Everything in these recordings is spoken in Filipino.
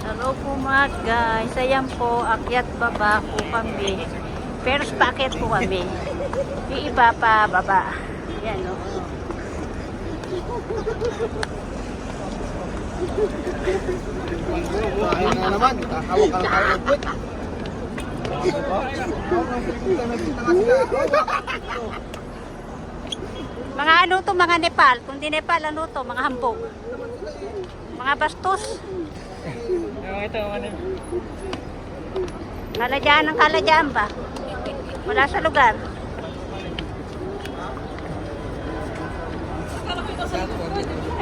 Hello po mga guys. Ayan po, akyat baba po kami. Pero paakyat po kami. Yung iba pa baba. Ayan o. Ayun na naman, hawak ka ng hawak. Mga ano to, mga Nepal. Kung di Nepal, ano to, mga hambog. Mga bastos. Ito, ano? Kaladyaan ng kaladyaan ba? Wala sa lugar.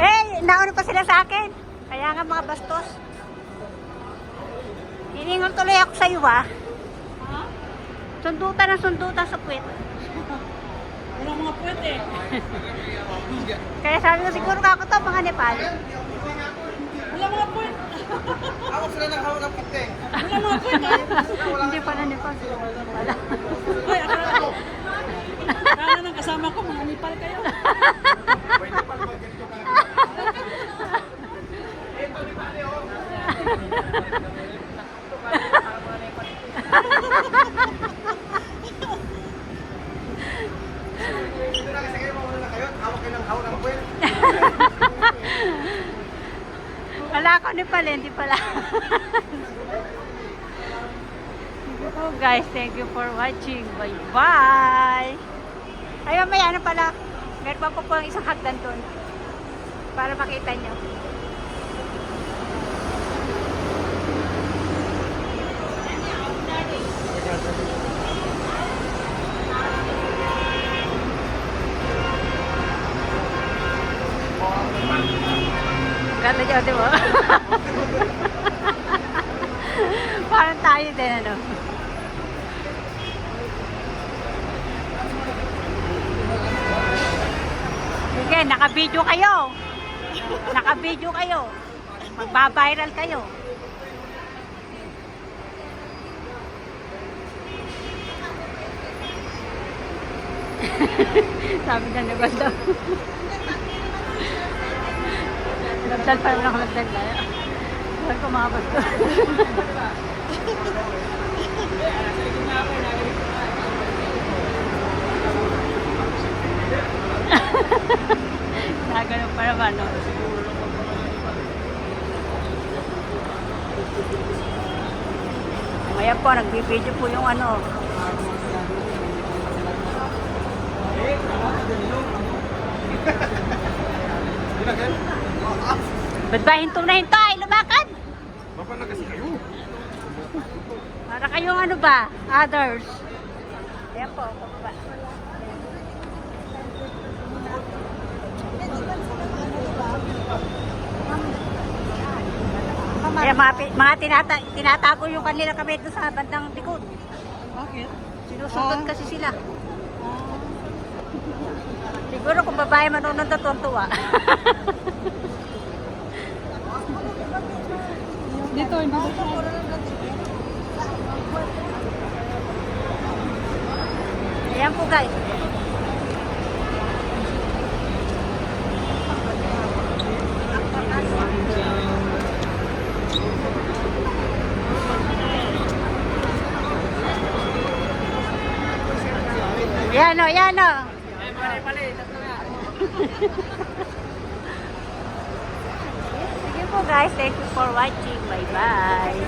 Eh, nauna pa sila sa akin. Kaya nga mga bastos. Hiningal tuloy ako sa iyo ah. Sundutan ng sundutan sa puwet. Wala mga pwede. Kaya sabi ko siguro kako to mga Nepal. Wala mga pwede. Hawak sila ng hawak ng pite. Wala mga pwede. Hindi pala Nepal. Wala. Ay, akala ng kasama ko, mga Nepal kayo. Dito na kasi kayo, mauna na kayo. Hawak kayo ng hawak ng puwet. Wala ako Nepal eh, hindi pala. Oh guys, thank you for watching. Bye bye. Ay mamaya ano pala, meron pa po ang isang hagdan doon para makita nyo. Ganda dyan, di ba? Parang tayo din, ano? Sige, naka-video kayo. Naka-video kayo. Magba-viral kayo. Sabi na naman daw. Nagdal pa naman ako nagdal na. Huwag ko mga basto. Nagano pa naman, no? Ngayon po, nagbibideo po yung ano. Ba't ba hinto na hinto ay lumakad? Baba na kasi kayo. Para kayong ano ba? Others. Ayan po, pababa. Kaya mga tinatago yung kanila kami doon sa bandang likod. Bakit? Sinusundot kasi sila. Siguro kung babae manonood na tuwa. Dito, hindi dito. Ayan po guys. Yan o, yan o. Sige po guys, thank you for watching. Bye bye.